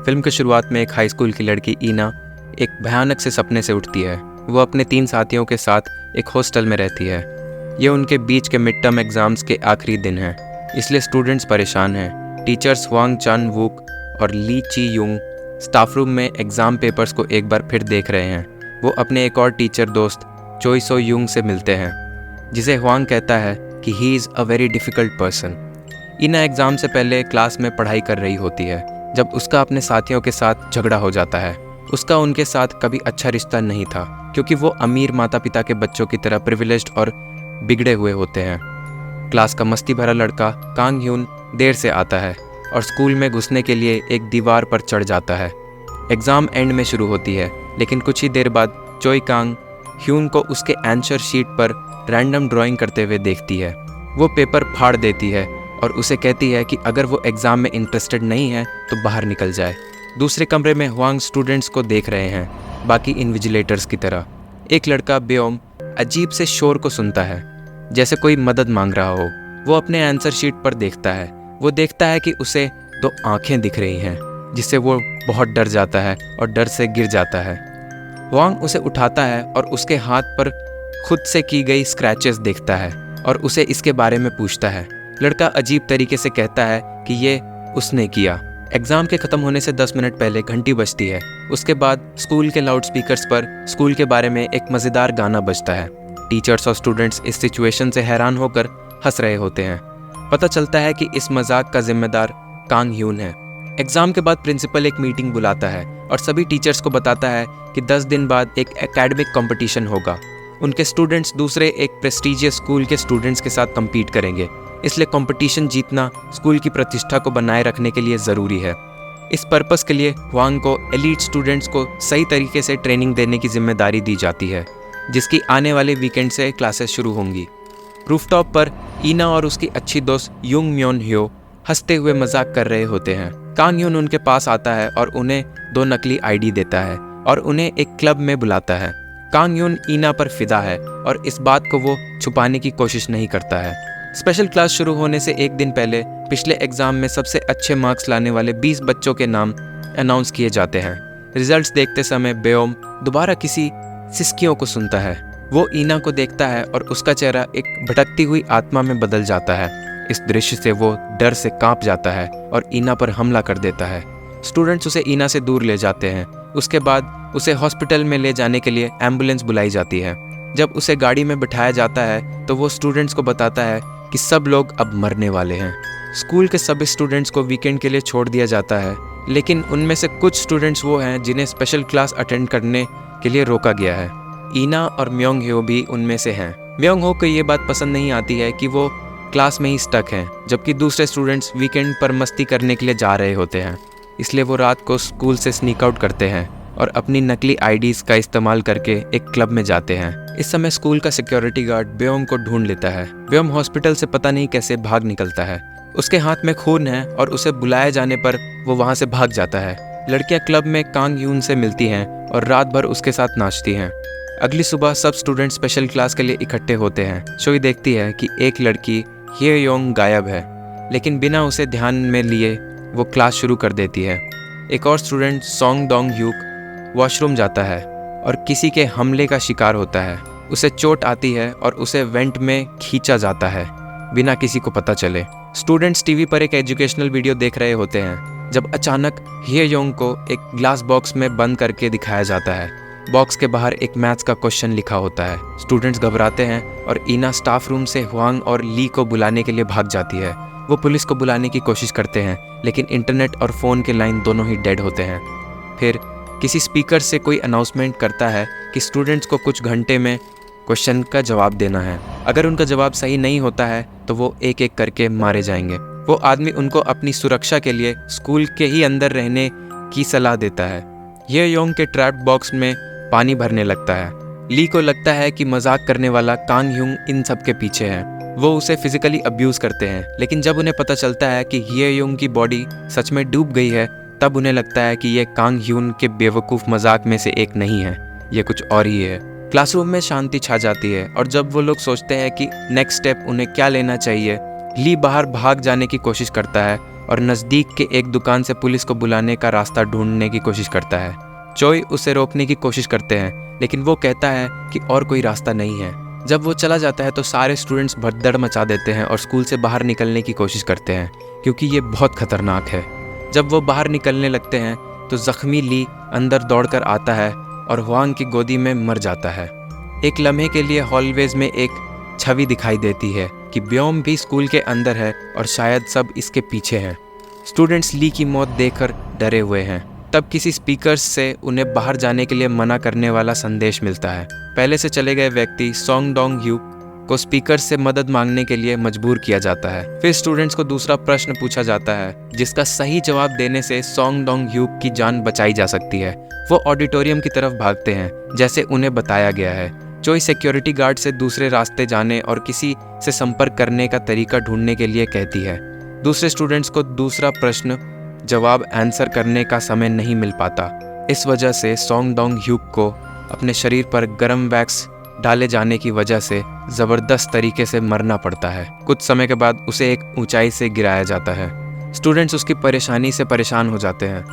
Film की शुरुआत में एक हाई स्कूल की लड़की ईना एक भयानक से सपने से उठती है। वो अपने 3 साथियों के साथ एक हॉस्टल में रहती है। ये उनके बीच के मिड टर्म एग्ज़ाम्स के आखिरी दिन हैं, इसलिए स्टूडेंट्स परेशान हैं। टीचर्स हुआंग चन वूक और ली ची यूंग स्टाफ रूम में एग्ज़ाम पेपर्स को एक बार फिर देख रहे हैं। वो अपने एक और टीचर दोस्त चोई सो यूंग से मिलते हैं, जिसे हुआंग कहता है कि he is a very difficult person. ईना एग्ज़ाम से पहले क्लास में पढ़ाई कर रही होती है जब उसका अपने साथियों के साथ झगड़ा हो जाता है। उसका उनके साथ कभी अच्छा रिश्ता नहीं था, क्योंकि वो अमीर माता पिता के बच्चों की तरह प्रिविलेज्ड और बिगड़े हुए होते हैं। क्लास का मस्ती भरा लड़का कांग ह्यून देर से आता है और स्कूल में घुसने के लिए एक दीवार पर चढ़ जाता है। एग्ज़ाम एंड में शुरू होती है, लेकिन कुछ ही देर बाद चोई कांग ह्यून को उसके आंसर शीट पर रैंडम ड्राइंग करते हुए देखती है। वो पेपर फाड़ देती है और उसे कहती है कि अगर वो एग्ज़ाम में इंटरेस्टेड नहीं है तो बाहर निकल जाए। दूसरे कमरे में हुआंग स्टूडेंट्स को देख रहे हैं, बाकी इन्विजिलेटर्स की तरह। एक लड़का बेओम अजीब से शोर को सुनता है, जैसे कोई मदद मांग रहा हो। वो अपने आंसर शीट पर देखता है। वो देखता है कि उसे 2 आँखें दिख रही हैं, जिससे वो बहुत डर जाता है और डर से गिर जाता है। हुआंग उसे उठाता है और उसके हाथ पर खुद से की गई स्क्रैचेस देखता है और उसे इसके बारे में पूछता है। लड़का अजीब तरीके से कहता है कि ये उसने किया। एग्ज़ाम के ख़त्म होने से 10 मिनट पहले घंटी बजती है। उसके बाद स्कूल के लाउड स्पीकर्स पर स्कूल के बारे में एक मज़ेदार गाना बजता है। टीचर्स और स्टूडेंट्स इस सिचुएशन से हैरान होकर हंस रहे होते हैं। पता चलता है कि इस मजाक का जिम्मेदार कांग ह्यून है। एग्ज़ाम के बाद प्रिंसिपल एक मीटिंग बुलाता है और सभी टीचर्स को बताता है कि 10 दिन बाद एक एकेडमिक कंपटीशन होगा। उनके स्टूडेंट्स दूसरे एक प्रेस्टीजियस स्कूल के स्टूडेंट्स के साथ कम्पीट करेंगे, इसलिए कंपटीशन जीतना स्कूल की प्रतिष्ठा को बनाए रखने के लिए ज़रूरी है। इस पर्पस के लिए हुआंग को एलीट स्टूडेंट्स को सही तरीके से ट्रेनिंग देने की जिम्मेदारी दी जाती है, जिसकी आने वाले वीकेंड से क्लासेस शुरू होंगी। रूफटॉप पर ईना और उसकी अच्छी दोस्त युंग म्योन ह्यो हंसते हुए मजाक कर रहे होते हैं। कांग ह्यून उनके पास आता है और उन्हें 2 नकली आईडी देता है और उन्हें एक क्लब में बुलाता है। कांग ह्यून ईना पर फिदा है और इस बात को वो छुपाने की कोशिश नहीं करता है। स्पेशल क्लास शुरू होने से एक दिन पहले पिछले एग्ज़ाम में सबसे अच्छे मार्क्स लाने वाले 20 बच्चों के नाम अनाउंस किए जाते हैं। रिजल्ट्स देखते समय बेओम दोबारा किसी सिस्कियों को सुनता है। वो ईना को देखता है और उसका चेहरा एक भटकती हुई आत्मा में बदल जाता है। इस दृश्य से वो डर से कांप जाता है और ईना पर हमला कर देता है। स्टूडेंट्स उसे ईना से दूर ले जाते हैं। उसके बाद उसे हॉस्पिटल में ले जाने के लिए एम्बुलेंस बुलाई जाती है। जब उसे गाड़ी में बिठाया जाता है तो वो स्टूडेंट्स को बताता है कि सब लोग अब मरने वाले हैं। स्कूल के सभी स्टूडेंट्स को वीकेंड के लिए छोड़ दिया जाता है, लेकिन उनमें से कुछ स्टूडेंट्स वो हैं जिन्हें स्पेशल क्लास अटेंड करने के लिए रोका गया है। ईना और म्योंग ह्यो भी उनमें से हैं। म्योंग हो को ये बात पसंद नहीं आती है कि वो क्लास में ही स्टक हैं, जबकि दूसरे स्टूडेंट्स वीकेंड पर मस्ती करने के लिए जा रहे होते हैं। इसलिए वो रात को स्कूल से स्नीक आउट करते हैं और अपनी नकली आईडीज़ का इस्तेमाल करके एक क्लब में जाते हैं। इस समय स्कूल का सिक्योरिटी गार्ड बेओम को ढूंढ लेता है। बेओम हॉस्पिटल से पता नहीं कैसे भाग निकलता है। उसके हाथ में खून है और उसे बुलाए जाने पर वो वहाँ से भाग जाता है। लड़कियाँ क्लब में कांग ह्यून से मिलती हैं और रात भर उसके साथ नाचती हैं। अगली सुबह सब स्टूडेंट स्पेशल क्लास के लिए इकट्ठे होते हैं। शोई देखती है कि एक लड़की ह्ये योंग गायब है, लेकिन बिना उसे ध्यान में लिए वो क्लास शुरू कर देती है। एक और student song Dong hook washroom जाता है और किसी के हमले का शिकार होता है। उसे चोट आती है और उसे वेंट में खींचा जाता है बिना किसी को पता चले। स्टूडेंट्स टीवी पर एक एजुकेशनल वीडियो देख रहे होते हैं जब अचानक ह्ये योंग को एक ग्लास बॉक्स में बंद करके दिखाया जाता है। बॉक्स के बाहर एक मैथ्स का क्वेश्चन लिखा होता है। स्टूडेंट्स घबराते हैं और ईना स्टाफ रूम से हुआंग और ली को बुलाने के लिए भाग जाती है। वो पुलिस को बुलाने की कोशिश करते हैं, लेकिन इंटरनेट और फ़ोन के लाइन दोनों ही डेड होते हैं। फिर किसी स्पीकर से कोई अनाउंसमेंट करता है कि स्टूडेंट्स को कुछ घंटे में क्वेश्चन का जवाब देना है। अगर उनका जवाब सही नहीं होता है तो वो एक एक करके मारे जाएंगे। वो आदमी उनको अपनी सुरक्षा के लिए स्कूल के ही अंदर रहने की सलाह देता है। ह्ये योंग के ट्रैप बॉक्स में पानी भरने लगता है। ली को लगता है कि मजाक करने वाला कांग ह्यून इन सब के पीछे है। वो उसे फिजिकली अब्यूज़ करते हैं, लेकिन जब उन्हें पता चलता है कि ह्ये योंग की बॉडी सच में डूब गई है, तब उन्हें लगता है कि ये कांग ह्यून के बेवकूफ़ मजाक में से एक नहीं है, ये कुछ और ही है। क्लासरूम में शांति छा जाती है और जब वो लोग सोचते हैं कि नेक्स्ट स्टेप उन्हें क्या लेना चाहिए, ली बाहर भाग जाने की कोशिश करता है और नज़दीक के एक दुकान से पुलिस को बुलाने का रास्ता ढूंढने की कोशिश करता है। चोई उसे रोकने की कोशिश करते हैं, लेकिन वो कहता है कि और कोई रास्ता नहीं है। जब वो चला जाता है तो सारे स्टूडेंट्स भगदड़ मचा देते हैं और स्कूल से बाहर निकलने की कोशिश करते हैं, क्योंकि ये बहुत खतरनाक है। जब वो बाहर निकलने लगते हैं तो जख्मी ली अंदर दौड़कर आता है और हुआंग की गोदी में मर जाता है। एक लम्हे के लिए हॉलवेज में एक छवि दिखाई देती है कि ब्योम भी स्कूल के अंदर है और शायद सब इसके पीछे हैं। स्टूडेंट्स ली की मौत देखकर डरे हुए हैं। तब किसी स्पीकर्स से उन्हें बाहर जाने के लिए मना करने वाला संदेश मिलता है। पहले से चले गए व्यक्ति सोंग डोंग ह्यूक को स्पीकर से मदद मांगने के लिए मजबूर किया जाता है। फिर स्टूडेंट्स को दूसरा प्रश्न पूछा जाता है, जिसका सही जवाब देने से सोंग डोंग ह्यूक की जान बचाई जा सकती है। वो ऑडिटोरियम की तरफ भागते हैं जैसे उन्हें बताया गया है। चोई सिक्योरिटी गार्ड से दूसरे रास्ते जाने और किसी से संपर्क करने का तरीका ढूंढने के लिए कहती है। दूसरे स्टूडेंट्स को दूसरा प्रश्न जवाब आंसर करने का समय नहीं मिल पाता। इस वजह से सोंग डोंग ह्यूक को अपने शरीर पर गर्म वैक्स डाले जाने की वजह से ज़बरदस्त तरीके से मरना पड़ता है। कुछ समय के बाद उसे एक ऊंचाई से गिराया जाता है। स्टूडेंट्स उसकी परेशानी से परेशान हो जाते हैं।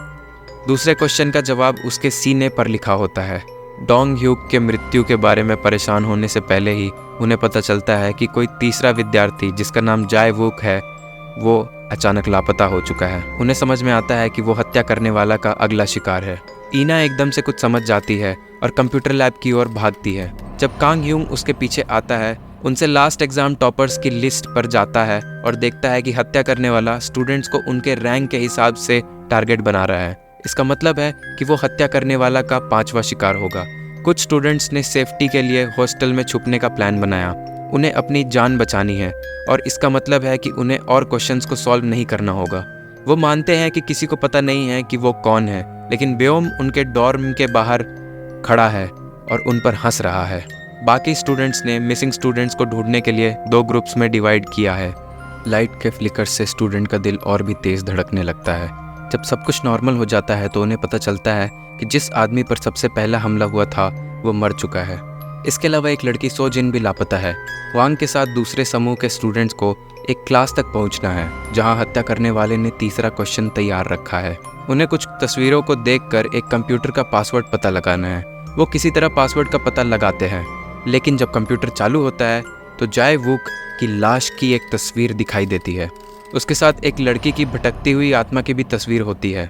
दूसरे क्वेश्चन का जवाब उसके सीने पर लिखा होता है। डोंग ह्यूक के मृत्यु के बारे में परेशान होने से पहले ही उन्हें पता चलता है कि कोई तीसरा विद्यार्थी जिसका नाम जाए वूक है वो अचानक लापता हो चुका है। उन्हें समझ में आता है कि वो हत्या करने वाला का अगला शिकार है। ईना एकदम से कुछ समझ जाती है और कंप्यूटर लैब की ओर भागती है। जब कांग ह्यूंग उसके पीछे आता है, उनसे लास्ट एग्जाम टॉपर्स की लिस्ट पर जाता है और देखता है कि हत्या करने वाला स्टूडेंट्स को उनके रैंक के हिसाब से टारगेट बना रहा है। इसका मतलब है कि वो हत्या करने वाला का 5वां शिकार होगा। कुछ स्टूडेंट्स ने सेफ्टी के लिए हॉस्टल में छुपने का प्लान बनाया। उन्हें अपनी जान बचानी है और इसका मतलब है कि उन्हें और क्वेश्चंस को सॉल्व नहीं करना होगा। वो मानते हैं कि किसी को पता नहीं है कि वो कौन है, लेकिन ब्योम उनके डॉर्म के बाहर खड़ा है और उन पर हंस रहा है। बाकी स्टूडेंट्स ने मिसिंग स्टूडेंट्स को ढूंढने के लिए 2 ग्रुप्स में डिवाइड किया है। लाइट के फ्लिकर से स्टूडेंट का दिल और भी तेज़ धड़कने लगता है। जब सब कुछ नॉर्मल हो जाता है तो उन्हें पता चलता है कि जिस आदमी पर सबसे पहला हमला हुआ था वो मर चुका है। इसके अलावा एक लड़की सो जिन भी लापता है। वांग के साथ दूसरे समूह के स्टूडेंट्स को एक क्लास तक पहुंचना है जहां हत्या करने वाले ने तीसरा क्वेश्चन तैयार रखा है। उन्हें कुछ तस्वीरों को देखकर एक कंप्यूटर का पासवर्ड पता लगाना है। वो किसी तरह पासवर्ड का पता लगाते हैं, लेकिन जब कंप्यूटर चालू होता है तो जाए वूक की लाश की एक तस्वीर दिखाई देती है। उसके साथ एक लड़की की भटकती हुई आत्मा की भी तस्वीर होती है।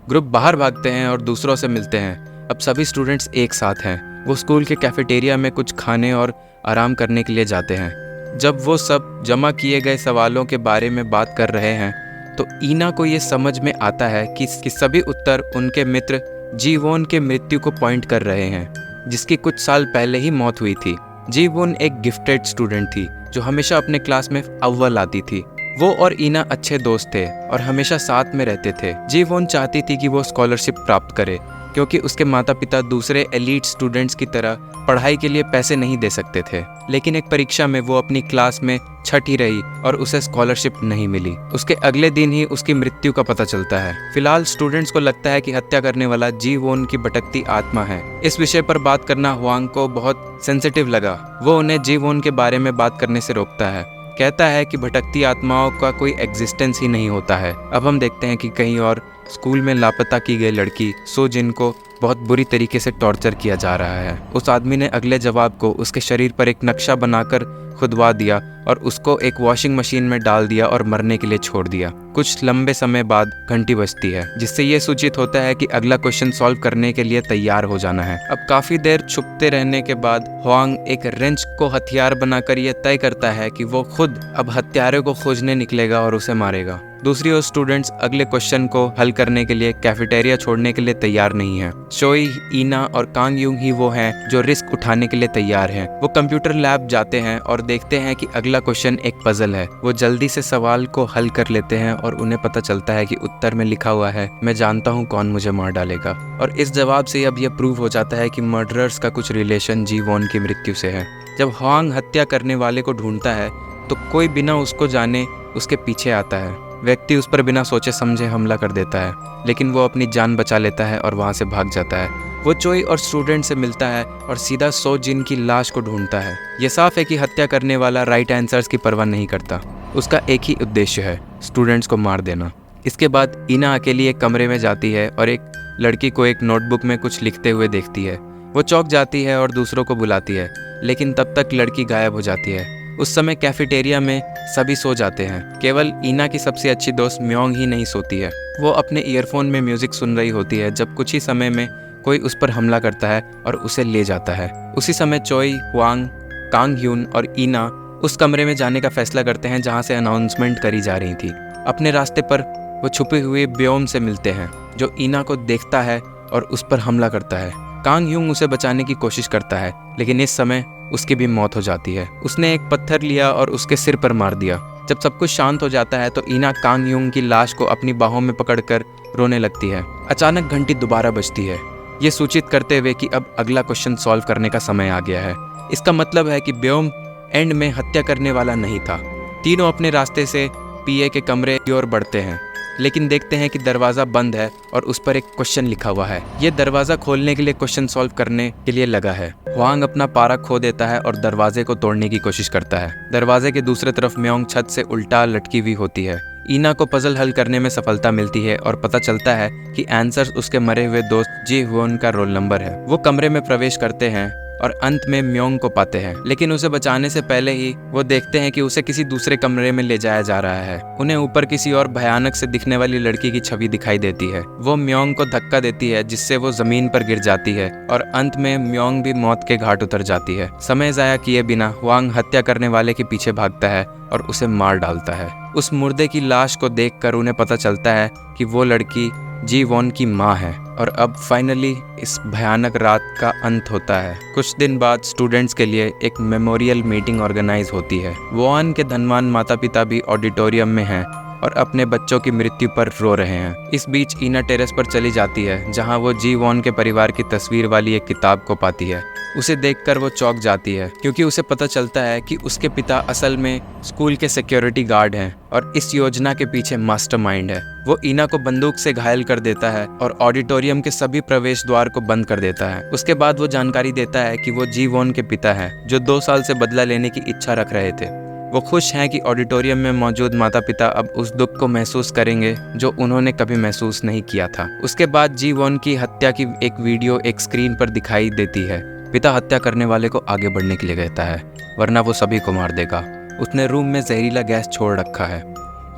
ग्रुप बाहर भागते हैं और दूसरों से मिलते हैं। अब सभी स्टूडेंट्स एक साथ हैं। वो स्कूल के कैफेटेरिया में कुछ खाने और आराम करने के लिए जाते हैं। जब वो सब जमा किए गए सवालों के बारे में बात कर रहे हैं तो ईना को ये समझ में आता है कि सभी उत्तर उनके मित्र जी वोन के मृत्यु को पॉइंट कर रहे हैं, जिसकी कुछ साल पहले ही मौत हुई थी। जी वोन एक गिफ्टेड स्टूडेंट थी जो हमेशा अपने क्लास में अव्वल आती थी। वो और ईना अच्छे दोस्त थे और हमेशा साथ में रहते थे। जी वोन चाहती थी कि वो स्कॉलरशिप प्राप्त करे, क्योंकि उसके माता पिता दूसरे एलीट स्टूडेंट्स की तरह पढ़ाई के लिए पैसे नहीं दे सकते थे। लेकिन एक परीक्षा में वो अपनी क्लास में छठी रही और उसे स्कॉलरशिप नहीं मिली। उसके अगले दिन ही उसकी मृत्यु का पता चलता है। फिलहाल स्टूडेंट्स को लगता है कि हत्या करने वाला जी वोन की भटकती आत्मा है। इस विषय पर बात करना हुआंग को बहुत सेंसिटिव लगा। वो उन्हें जी वोन के बारे में बात करने से रोकता है। कहता है कि भटकती आत्माओं का कोई एग्जिस्टेंस ही नहीं होता है। अब हम देखते हैं कि कहीं और स्कूल में लापता की गई लड़की सो जिन को बहुत बुरी तरीके से टॉर्चर किया जा रहा है। उस आदमी ने अगले जवाब को उसके शरीर पर एक नक्शा बनाकर खुदवा दिया और उसको एक वॉशिंग मशीन में डाल दिया और मरने के लिए छोड़ दिया। कुछ लंबे समय बाद घंटी बजती है, जिससे ये सूचित होता है कि अगला क्वेश्चन सॉल्व करने के लिए तैयार हो जाना है। अब काफी देर छुपते रहने के बाद हुआंग एक रेंच को हथियार बनाकर यह तय करता है कि वो खुद अब हत्यारे को खोजने निकलेगा और उसे मारेगा। दूसरी ओर स्टूडेंट्स अगले क्वेश्चन को हल करने के लिए कैफेटेरिया छोड़ने के लिए तैयार नहीं है। शोई, ईना और कांग यूंग ही वो हैं जो रिस्क उठाने के लिए तैयार हैं। वो कंप्यूटर लैब जाते हैं और देखते हैं कि अगला क्वेश्चन एक पजल है। वो जल्दी से सवाल को हल कर लेते हैं और उन्हें पता चलता है कि उत्तर में लिखा हुआ है, मैं जानता हूँ कौन मुझे मार डालेगा। और इस जवाब से अब यह प्रूव हो जाता है कि मर्डरर्स का कुछ रिलेशन जी वोन की मृत्यु से है। जब हुआंग हत्या करने वाले को ढूंढता है तो कोई बिना उसको जाने उसके पीछे आता है। व्यक्ति उस पर बिना सोचे समझे हमला कर देता है, लेकिन वो अपनी जान बचा लेता है और वहाँ से भाग जाता है। वो चोई और स्टूडेंट से मिलता है और सीधा सो जिन की लाश को ढूंढता है। ये साफ है कि हत्या करने वाला राइट आंसर्स की परवाह नहीं करता। उसका एक ही उद्देश्य है, स्टूडेंट्स को मार देना। इसके बाद ईना अकेली एक कमरे में जाती है और एक लड़की को एक नोटबुक में कुछ लिखते हुए देखती है। वो चौंक जाती है और दूसरों को बुलाती है, लेकिन तब तक लड़की गायब हो जाती है। उस समय कैफेटेरिया में सभी सो जाते हैं। केवल ईना की सबसे अच्छी दोस्त म्योंग ही नहीं सोती है। वो अपने ईयरफोन में म्यूजिक सुन रही होती है जब कुछ ही समय में कोई उस पर हमला करता है और उसे ले जाता है। उसी समय चोई, हुआंग, कांग ह्यून और ईना उस कमरे में जाने का फैसला करते हैं जहाँ से अनाउंसमेंट करी जा रही थी। अपने रास्ते पर वो छुपे हुए ब्योम से मिलते हैं, जो ईना को देखता है और उस पर हमला करता है। कांग ह्यूंग उसे बचाने की कोशिश करता है, लेकिन इस समय उसकी भी मौत हो जाती है। उसने एक पत्थर लिया और उसके सिर पर मार दिया। जब सब कुछ शांत हो जाता है तो ईना कांग ह्यूंग की लाश को अपनी बाहों में पकड़कर रोने लगती है। अचानक घंटी दोबारा बजती है, ये सूचित करते हुए कि अब अगला क्वेश्चन सॉल्व करने का समय आ गया है। इसका मतलब है कि ब्योम एंड में हत्या करने वाला नहीं था। तीनों अपने रास्ते से पीए के कमरे की ओर बढ़ते हैं, लेकिन देखते हैं कि दरवाज़ा बंद है और उस पर एक क्वेश्चन लिखा हुआ है। ये दरवाज़ा खोलने के लिए क्वेश्चन सॉल्व करने के लिए लगा है। हुआंग अपना पारा खो देता है और दरवाजे को तोड़ने की कोशिश करता है। दरवाजे के दूसरे तरफ म्योंग छत से उल्टा लटकी हुई होती है। ईना को पजल हल करने में सफलता मिलती है और पता चलता है कि आंसर उसके मरे हुए दोस्त जी हुन का रोल नंबर है। वो कमरे में प्रवेश करते हैं और अंत में म्योंग को पाते हैं, लेकिन उसे बचाने से पहले ही वो देखते हैं कि उसे किसी दूसरे कमरे में ले जाया जा रहा है। उन्हें ऊपर किसी और भयानक से दिखने वाली लड़की की छवि दिखाई देती है। वो म्योंग को धक्का देती है, जिससे वो जमीन पर गिर जाती है और अंत में म्योंग भी मौत के घाट उतर जाती है। समय जाया किए बिना हुआंग हत्या करने वाले के पीछे भागता है और उसे मार डालता है। उस मुर्दे की लाश को देखकर उन्हें पता चलता है कि वो लड़की जी वॉन की माँ है और अब फाइनली इस भयानक रात का अंत होता है। कुछ दिन बाद स्टूडेंट्स के लिए एक मेमोरियल मीटिंग ऑर्गेनाइज होती है। वॉन के धनवान माता पिता भी ऑडिटोरियम में हैं और अपने बच्चों की मृत्यु पर रो रहे हैं। इस बीच ईना टेरेस पर चली जाती है, जहां वो जी वॉन के परिवार की तस्वीर वाली एक किताब को पाती है। उसे देखकर वो चौंक जाती है, क्योंकि उसे पता चलता है कि उसके पिता असल में स्कूल के सिक्योरिटी गार्ड हैं और इस योजना के पीछे मास्टरमाइंड है। वो ईना को बंदूक से घायल कर देता है और ऑडिटोरियम के सभी प्रवेश द्वार को बंद कर देता है। उसके बाद वो जानकारी देता है कि वो जी वॉन के पिता हैं, जो 2 साल से बदला लेने की इच्छा रख रहे थे। वो खुश हैं कि ऑडिटोरियम में मौजूद माता पिता अब उस दुख को महसूस करेंगे जो उन्होंने कभी महसूस नहीं किया था। उसके बाद जी वॉन की हत्या की एक वीडियो एक स्क्रीन पर दिखाई देती है। पिता हत्या करने वाले को आगे बढ़ने के लिए कहता है, वरना वो सभी को मार देगा। उसने रूम में जहरीला गैस छोड़ रखा है।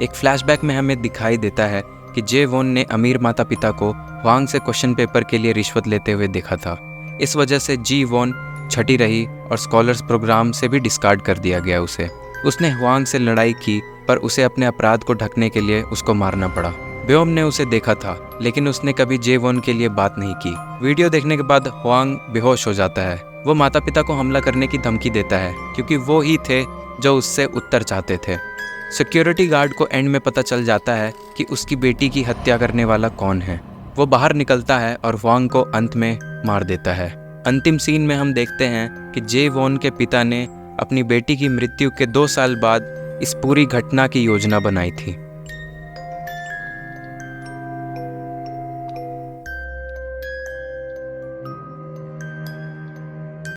एक फ्लैशबैक में हमें दिखाई देता है कि जे वॉन ने अमीर माता पिता को हुआंग से क्वेश्चन पेपर के लिए रिश्वत लेते हुए देखा था। इस वजह से जी वॉन छटी रही और स्कॉलर्स प्रोग्राम से भी डिस्कार्ड कर दिया गया उसे। उसने हुआंग से लड़ाई की, पर उसे अपने अपराध को ढकने के लिए उसको मारना पड़ा। ब्योम ने उसे देखा था, लेकिन उसने कभी जे वॉन के लिए बात नहीं की। वीडियो देखने के बाद हुआंग बेहोश हो जाता है। वो माता पिता को हमला करने की धमकी देता है, क्योंकि वो ही थे जो उससे उत्तर चाहते थे। सिक्योरिटी गार्ड को एंड में पता चल जाता है कि उसकी बेटी की हत्या करने वाला कौन है। वो बाहर निकलता है और हुआंग को अंत में मार देता है। अंतिम सीन में हम देखते हैं कि जे वॉन के पिता ने अपनी बेटी की मृत्यु के 2 साल बाद इस पूरी घटना की योजना बनाई थी।